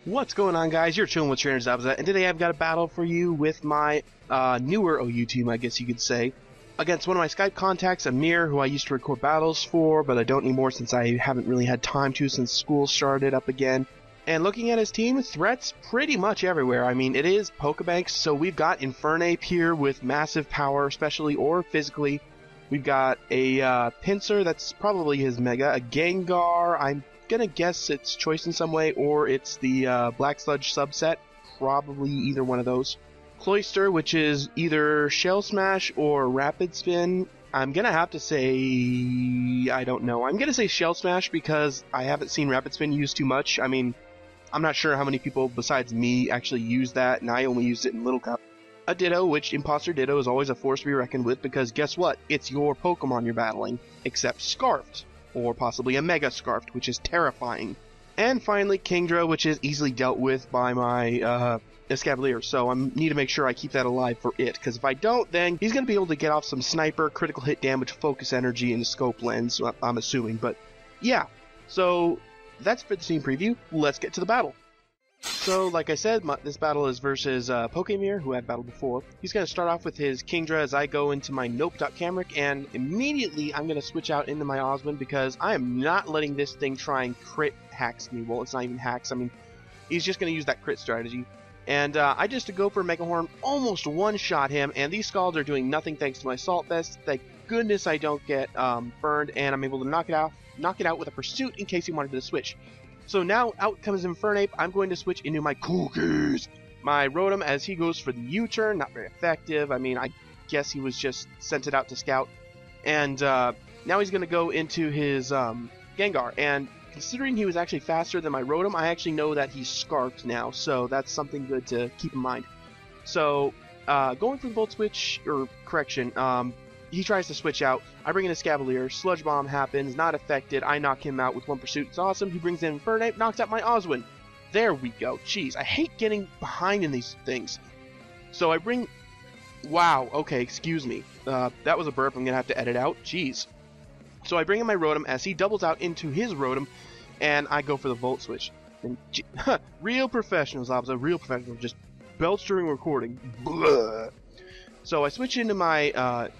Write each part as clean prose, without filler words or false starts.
What's going on, guys? You're chilling with Trainer Zabza, and today I've got a battle for you with my newer OU team, I guess you could say, against one of my Skype contacts, Amir, who I used to record battles for, but I don't anymore since I haven't really had time to since school started up again. And looking at his team, threats pretty much everywhere. I mean, it is Pokebanks, so we've got Infernape here with massive power, especially or physically. We've got a Pinsir, that's probably his Mega, a Gengar, I'm gonna guess it's Choice in some way, or it's the Black Sludge subset, probably either one of those. Cloyster, which is either Shell Smash or Rapid Spin. I'm gonna have to say, I don't know. I'm gonna say Shell Smash because I haven't seen Rapid Spin used too much. I mean, I'm not sure how many people besides me actually use that, and I only used it in Little Cup. A Ditto, which Imposter Ditto is always a force to be reckoned with because guess what? It's your Pokemon you're battling, except Scarfed. Or possibly a Mega Scarfed, which is terrifying. And finally, Kingdra, which is easily dealt with by my Escavalier, so I need to make sure I keep that alive for it, because if I don't, then he's going to be able to get off some Sniper, critical hit damage, focus energy, and Scope Lens, I'm assuming, but yeah. So, that's for the team preview. Let's get to the battle. So, like I said, this battle is versus Pokemir, who I've battled before. He's going to start off with his Kingdra as I go into my Nope.Cameric, and immediately I'm going to switch out into my Osmond because I am not letting this thing try and crit hacks me. Well, it's not even hacks. I mean, he's just going to use that crit strategy. And I just go for Mega Horn, almost one-shot him, and these Scalds are doing nothing thanks to my Salt Vest. Thank goodness I don't get burned, and I'm able to knock it out with a Pursuit in case he wanted to switch. So now out comes Infernape. I'm going to switch into my Cookies. My Rotom as he goes for the U-turn. Not very effective. I mean, I guess he was just sent it out to scout. And now he's going to go into his Gengar. And considering he was actually faster than my Rotom, I actually know that he's Scarfed now. So that's something good to keep in mind. So going for the Volt Switch, or correction, he tries to switch out. I bring in a Escavalier. Sludge Bomb happens. Not affected. I knock him out with one Pursuit. It's awesome. He brings in Infernape. Knocks out my Oswin. There we go. Jeez, I hate getting behind in these things. So I bring... Wow. Okay, excuse me. That was a burp. I'm going to have to edit out. Jeez. So I bring in my Rotom as he doubles out into his Rotom. And I go for the Volt Switch. And real professionals, Obza. Real professionals. Just belch during recording. Blah. So I switch into my...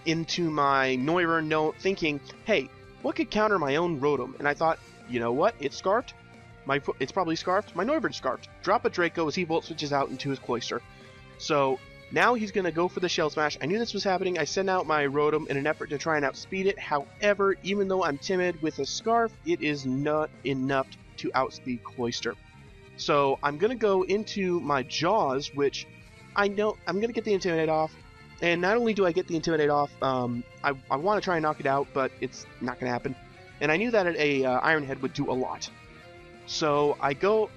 Noivern note, thinking, hey, what could counter my own Rotom? And I thought, you know what? It's Scarfed. It's probably Scarfed. My Noivern's Scarfed. Drop a Draco as he Volt switches out into his Cloyster. So now he's going to go for the Shell Smash. I knew this was happening. I sent out my Rotom in an effort to try and outspeed it. However, even though I'm timid with a Scarf, it is not enough to outspeed Cloyster. So I'm going to go into my Jaws, which I know I'm going to get the Intimidate off. And not only do I get the Intimidate off, I want to try and knock it out, but it's not going to happen. And I knew that a Iron Head would do a lot. So I go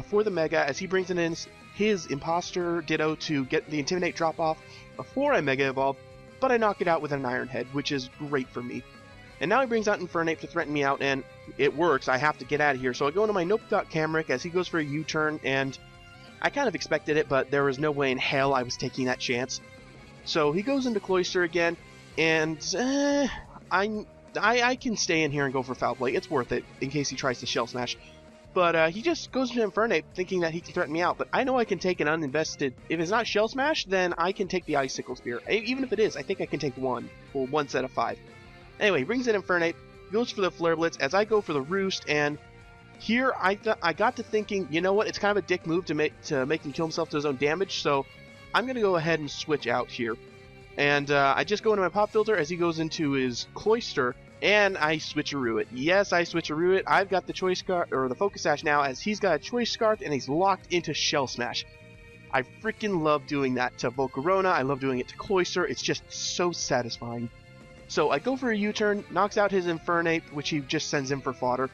for the Mega as he brings in his Imposter Ditto to get the Intimidate drop off before I Mega Evolve, but I knock it out with an Iron Head, which is great for me. And now he brings out Infernape to threaten me out, and it works. I have to get out of here. So I go into my Nope.Cameric as he goes for a U-turn, and I kind of expected it, but there was no way in hell I was taking that chance. So he goes into Cloyster again, and I can stay in here and go for Foul Play. It's worth it in case he tries to Shell Smash. But he just goes into Infernape thinking that he can threaten me out. But I know I can take an uninvested... If it's not Shell Smash, then I can take the Icicle Spear. Even if it is, I think I can take one. Well, one set of 5. Anyway, he brings in Infernape, goes for the Flare Blitz as I go for the Roost, and here I got to thinking, you know what, it's kind of a dick move to make him kill himself to his own damage, so I'm going to go ahead and switch out here. And I just go into my Pop Filter as he goes into his Cloyster, and I Switcheroo it. Yes, I Switcheroo it. I've got the Choice Scarf, or the Focus Sash now, as he's got a Choice Scarf, and he's locked into Shell Smash. I freaking love doing that to Volcarona. I love doing it to Cloyster. It's just so satisfying. So I go for a U-turn, knocks out his Infernape, which he just sends in for fodder.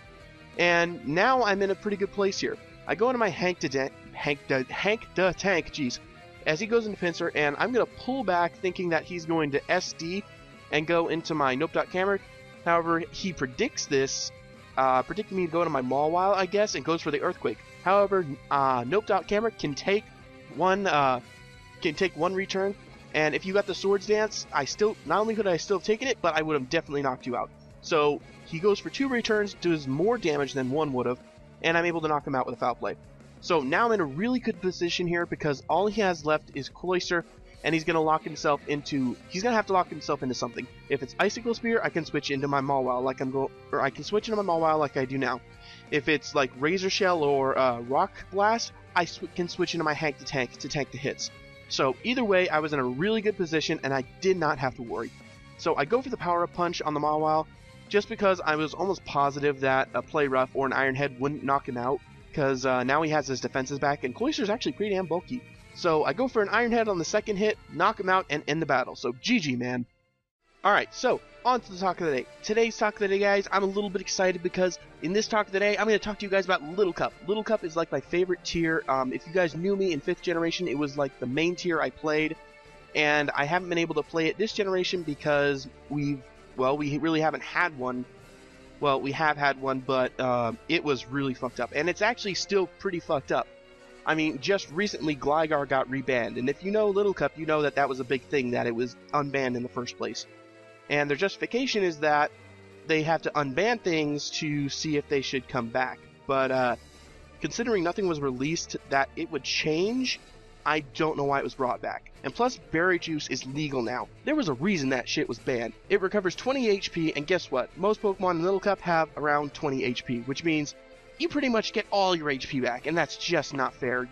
And now I'm in a pretty good place here. I go into my Hank the Tank, jeez, as he goes into Pinsir, and I'm going to pull back thinking that he's going to SD and go into my Nope.Cameric. However, he predicts this, predicting me to go into my Mawile, I guess, and goes for the Earthquake. However, Nope.Cameric can take one return, And if you got the Swords Dance, not only could I still have taken it, but I would have definitely knocked you out. So he goes for 2 returns, does more damage than 1 would have, and I'm able to knock him out with a Foul Play. So now I'm in a really good position here because all he has left is Cloyster, and he's going to have to lock himself into something. If it's Icicle Spear, I can switch into my Mawile like I do now. If it's like Razor Shell or Rock Blast, I can switch into my Hank to tank the hits. So either way, I was in a really good position and I did not have to worry. So I go for the Power Up Punch on the Mawile just because I was almost positive that a Play Rough or an Iron Head wouldn't knock him out, because now he has his defenses back, and Cloyster's actually pretty damn bulky. So I go for an Iron Head on the second hit, knock him out, and end the battle. So GG, man. Alright, so on to the talk of the day. Today's talk of the day, guys, I'm a little bit excited because in this talk of the day, I'm going to talk to you guys about Little Cup. Little Cup is like my favorite tier. If you guys knew me in 5th generation, it was like the main tier I played, and I haven't been able to play it this generation because we really haven't had one. Well, we have had one, but it was really fucked up. And it's actually still pretty fucked up. I mean, just recently, Gligar got rebanned. And if you know Little Cup, you know that that was a big thing, that it was unbanned in the first place. And their justification is that they have to unban things to see if they should come back. But considering nothing was released that it would change, I don't know why it was brought back. And plus, berry juice is legal now. There was a reason that shit was banned. It recovers 20 HP, and guess what? Most Pokemon in Little Cup have around 20 HP, which means you pretty much get all your HP back, and that's just not fair.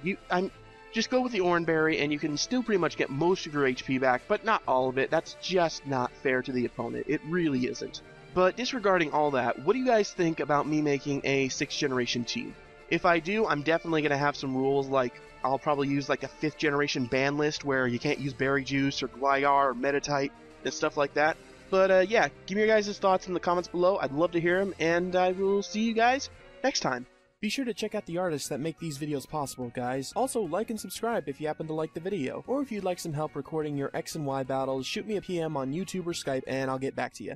Just go with the Oran Berry, and you can still pretty much get most of your HP back, but not all of it. That's just not fair to the opponent. It really isn't. But disregarding all that, what do you guys think about me making a 6th generation team? If I do, I'm definitely going to have some rules, like I'll probably use like a 5th generation ban list where you can't use Berry Juice or Gligar or Meditite and stuff like that. But yeah, give me your guys' thoughts in the comments below. I'd love to hear them, and I will see you guys next time. Be sure to check out the artists that make these videos possible, guys. Also, like and subscribe if you happen to like the video. Or if you'd like some help recording your X and Y battles, shoot me a PM on YouTube or Skype and I'll get back to you.